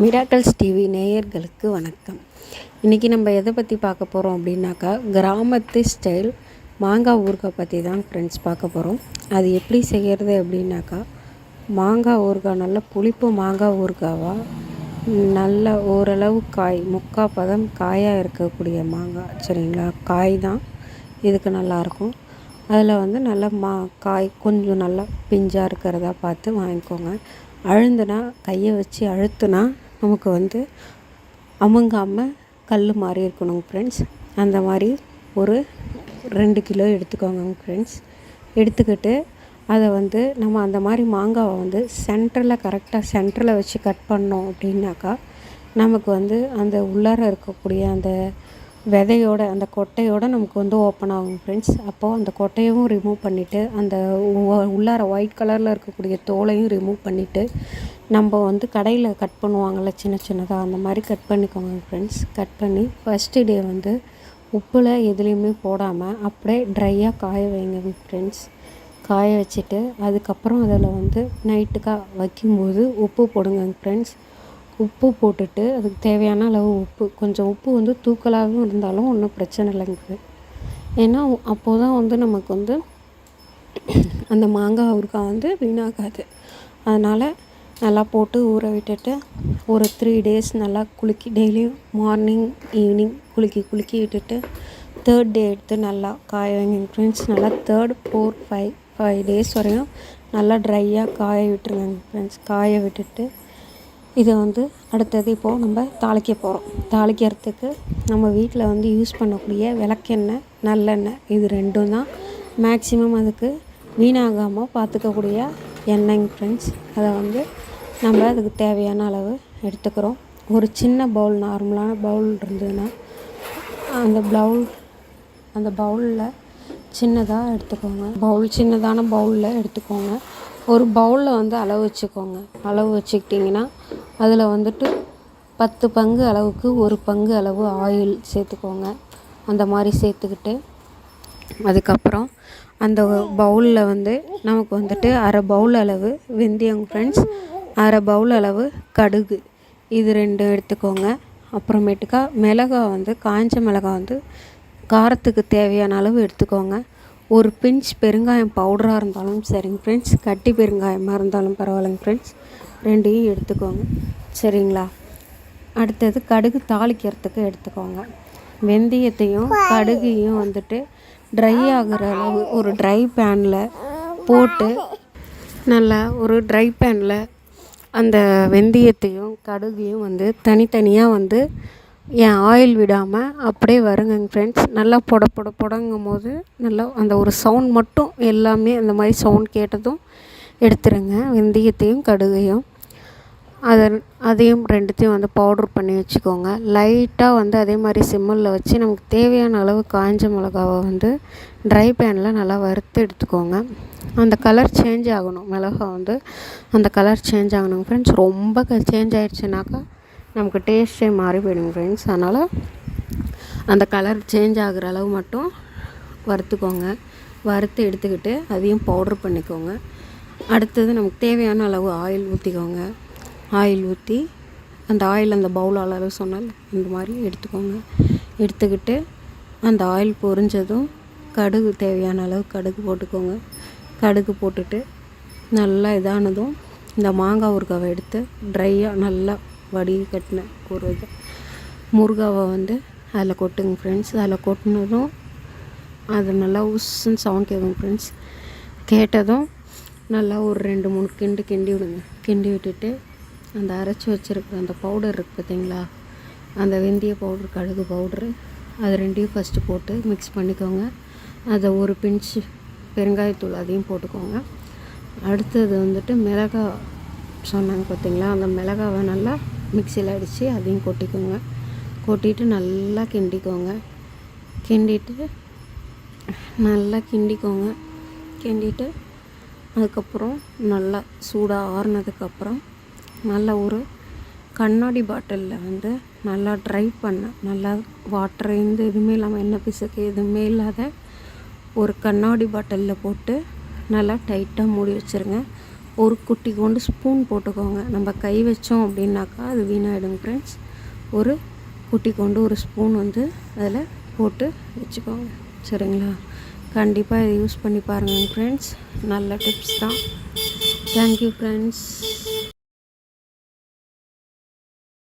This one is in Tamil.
மிராக்கல்ஸ் டிவி நேயர்களுக்கு வணக்கம். இன்றைக்கி நம்ம எதை பற்றி பார்க்க போகிறோம் அப்படின்னாக்கா, கிராமத்து ஸ்டைல் மாங்காய் ஊறுகாய் பற்றி தான் ஃப்ரெண்ட்ஸ் பார்க்க போகிறோம். அது எப்படி செய்கிறது அப்படின்னாக்கா, மாங்காய் ஊறுகாய் நல்ல புளிப்பு மாங்காய் ஊறுகாவாக நல்ல ஓரளவு காய் முக்கால் பதம் காயாக இருக்கக்கூடிய மாங்காய், சரிங்களா? காய் தான் இதுக்கு நல்லாயிருக்கும். அதில் நல்ல காய் கொஞ்சம் நல்லா பிஞ்சாக இருக்கிறதா பார்த்து வாங்கிக்கோங்க. அழுந்துனா கையை வச்சு அழுத்துனா நமக்கு அமுங்காமல் கல் மாதிரி இருக்கணுங்க ஃப்ரெண்ட்ஸ். அந்த மாதிரி ஒரு 2 கிலோ எடுத்துக்கோங்க ஃப்ரெண்ட்ஸ். எடுத்துக்கிட்டு அதை நம்ம அந்த மாதிரி மாங்காவை சென்டரில் கரெக்டாக சென்டரில் வச்சு கட் பண்ணோம் அப்படின்னாக்கா, நமக்கு அந்த உள்ளார இருக்கக்கூடிய அந்த விதையோட அந்த கொட்டையோடு நமக்கு ஓப்பன் ஆகும் ஃப்ரெண்ட்ஸ். அப்போது அந்த கொட்டையவும் ரிமூவ் பண்ணிவிட்டு அந்த உள்ளார ஒயிட் கலரில் இருக்கக்கூடிய தோலையும் ரிமூவ் பண்ணிவிட்டு நம்ம கடையில் கட் பண்ணுவாங்கள்ல சின்ன சின்னதாக, அந்த மாதிரி கட் பண்ணிக்கோங்க ஃப்ரெண்ட்ஸ். கட் பண்ணி ஃபஸ்ட்டு டே உப்பில் எதுலேயுமே போடாமல் அப்படியே ட்ரையாக காய வைங்க ஃப்ரெண்ட்ஸ். காய வச்சுட்டு அதுக்கப்புறம் அதில் நைட்டுக்காக வைக்கும்போது உப்பு போடுங்க ஃப்ரெண்ட்ஸ். உப்பு போட்டுட்டு அதுக்கு தேவையான அளவு உப்பு, கொஞ்சம் உப்பு தூக்கலாகவும் இருந்தாலும் ஒன்றும் பிரச்சனை இல்லைங்க. ஏன்னா அப்போது தான் நமக்கு அந்த மாங்காய் ஊறுகாய் வீணாகாது. அதனால் நல்லா போட்டு ஊற விட்டுட்டு ஒரு 3 days நல்லா டெய்லியும் மார்னிங் ஈவினிங் குலுக்கி விட்டுட்டு 3rd day எடுத்து நல்லா காய வைங்க ஃப்ரெண்ட்ஸ். நல்லா 3rd 4 5 days வரையும் நல்லா ட்ரையாக காய விட்டுருங்க ஃப்ரெண்ட்ஸ். காய விட்டுட்டு இதை அடுத்தது இப்போது நம்ம தாளிக்க போகிறோம். தாளிக்கிறதுக்கு நம்ம வீட்டில் யூஸ் பண்ணக்கூடிய விளக்கெண்ணெய், நல்லெண்ணெய், இது 2 தான் மேக்ஸிமம் அதுக்கு வீணாகாமல் பார்த்துக்கக்கூடிய எண்ணெய்ங்க ஃப்ரெண்ட்ஸ். அதை நம்ம அதுக்கு தேவையான அளவு எடுத்துக்கிறோம். ஒரு சின்ன பவுல், நார்மலான பவுல் இருந்ததுன்னா அந்த பவுலில் சின்னதாக எடுத்துக்கோங்க. சின்னதான பவுலில் எடுத்துக்கோங்க. ஒரு பவுலில் அளவு வச்சுக்கோங்க. அளவு வச்சுக்கிட்டிங்கன்னா அதில் 10 பங்கு அளவுக்கு 1 பங்கு அளவு ஆயில் சேர்த்துக்கோங்க. அந்த மாதிரி சேர்த்துக்கிட்டு அதுக்கப்புறம் அந்த பவுலில் நமக்கு அரை பவுல் அளவு வெந்தயம் ஃப்ரெண்ட்ஸ், அரை பவுல் அளவு கடுகு, இது 2 எடுத்துக்கோங்க. அப்புறமேட்டுக்கா மிளகாய் காஞ்ச மிளகாய் காரத்துக்கு தேவையான அளவு எடுத்துக்கோங்க. ஒரு பிஞ்ச் பெருங்காயம் பவுடராக இருந்தாலும் சரிங்க ஃப்ரெண்ட்ஸ், கட்டி பெருங்காயமாக இருந்தாலும் பரவாயில்லைங்க ஃப்ரெண்ட்ஸ், 2ஐயும் எடுத்துக்கோங்க, சரிங்களா? அடுத்தது கடுகு தாளிக்கிறதுக்கு எடுத்துக்கோங்க. வெந்தயத்தையும் கடுகையும் ட்ரை ஆகிற அளவு ஒரு ட்ரை பேனில் போட்டு, நல்லா ஒரு ட்ரை பேனில் அந்த வெந்தயத்தையும் கடுகையும் தனித்தனியாக ஏன் ஆயில் விடாமல் அப்படியே வருங்க ஃப்ரெண்ட்ஸ். நல்லா பொடங்கும் போது நல்லா அந்த ஒரு சவுண்ட் மட்டும், எல்லாமே அந்த மாதிரி சவுண்ட் கேட்டதும் எடுத்துருங்க வெந்தயத்தையும் கடுகையும். அதையும் 2த்தையும் பவுட்ரு பண்ணி வச்சுக்கோங்க. லைட்டாக அதே மாதிரி சிம்மில் வச்சு நமக்கு தேவையான அளவு காஞ்ச மிளகாவை ட்ரை பேனில் நல்லா வறுத்து எடுத்துக்கோங்க. அந்த கலர் சேஞ்ச் ஆகணும், மிளகாய் அந்த கலர் சேஞ்ச் ஆகணுங்க ஃப்ரெண்ட்ஸ். ரொம்ப சேஞ்ச் ஆகிடுச்சுனாக்கா நமக்கு டேஸ்ட்டே மாறி போயிடுங்க ஃப்ரெண்ட்ஸ். அதனால் அந்த கலர் சேஞ்ச் ஆகிற அளவு மட்டும் வறுத்துக்கோங்க. வறுத்து எடுத்துக்கிட்டு அதையும் பவுட்ரு பண்ணிக்கோங்க. அடுத்தது நமக்கு தேவையான அளவு ஆயில் ஊற்றிக்கோங்க. ஆயில் ஊற்றி அந்த ஆயில் அந்த பவுல் அளவு சொன்னால் இந்த மாதிரி எடுத்துக்கோங்க. எடுத்துக்கிட்டு அந்த ஆயில் பொரிஞ்சதும் கடுகு, தேவையான அளவு கடுகு போட்டுக்கோங்க. கடுகு போட்டுட்டு நல்லா இதானதும் இந்த மாங்காய் ஊறுகாவை எடுத்து ட்ரையாக நல்லா வடிகட்டின ஒரு முருகாவை அதில் கொட்டுங்க ஃப்ரெண்ட்ஸ். அதில் கொட்டினதும் அது நல்லா உஸ்ஸுன்னு சவுண்ட் கேட்கும் ஃப்ரெண்ட்ஸ். கேட்டதும் நல்லா ஒரு 2-3 கிண்டி விடுங்க. கிண்டி விட்டுட்டு அந்த அரைச்சி வச்சுருக்க அந்த பவுடர் இருக்குது பார்த்தீங்களா, அந்த வெந்தய பவுட்ரு, கடுகு பவுட்ரு, அது 2ஐயும் ஃபஸ்ட்டு போட்டு மிக்ஸ் பண்ணிக்கோங்க. அதை ஒரு பிஞ்சு பெருங்காயத்தூள் அதையும் போட்டுக்கோங்க. அடுத்தது மிளகாய் சொன்னாங்க பார்த்தீங்களா, அந்த மிளகாவை நல்லா மிக்சியில் அடித்து அதையும் கொட்டிக்கோங்க. கொட்டிட்டு நல்லா கிண்டிக்கோங்க. கிண்டிட்டு அதுக்கப்புறம் நல்லா சூடாக ஆறுனதுக்கப்புறம் நல்லா ஒரு கண்ணாடி பாட்டிலில் நல்லா ட்ரை பண்ண, நல்லா வாட்டர் எதுவுமே இல்லாமல், எண்ணெய் பிசுக்கு எதுவுமே இல்லாத ஒரு கண்ணாடி பாட்டிலில் போட்டு நல்லா டைட்டாக மூடி வச்சுருங்க. ஒரு குட்டி கொண்டு ஸ்பூன் போட்டுக்கோங்க. நம்ம கை வச்சோம் அப்படின்னாக்கா அது வீணாகிடுங்க ஃப்ரெண்ட்ஸ். ஒரு குட்டி கொண்டு ஒரு ஸ்பூன் வந்து அதில் போட்டு வச்சுக்கோங்க. சரிங்களா? கண்டிப்பாக இதை யூஸ் பண்ணி பாருங்கள் ஃப்ரெண்ட்ஸ். நல்ல டிப்ஸ் தான். Thank you friends.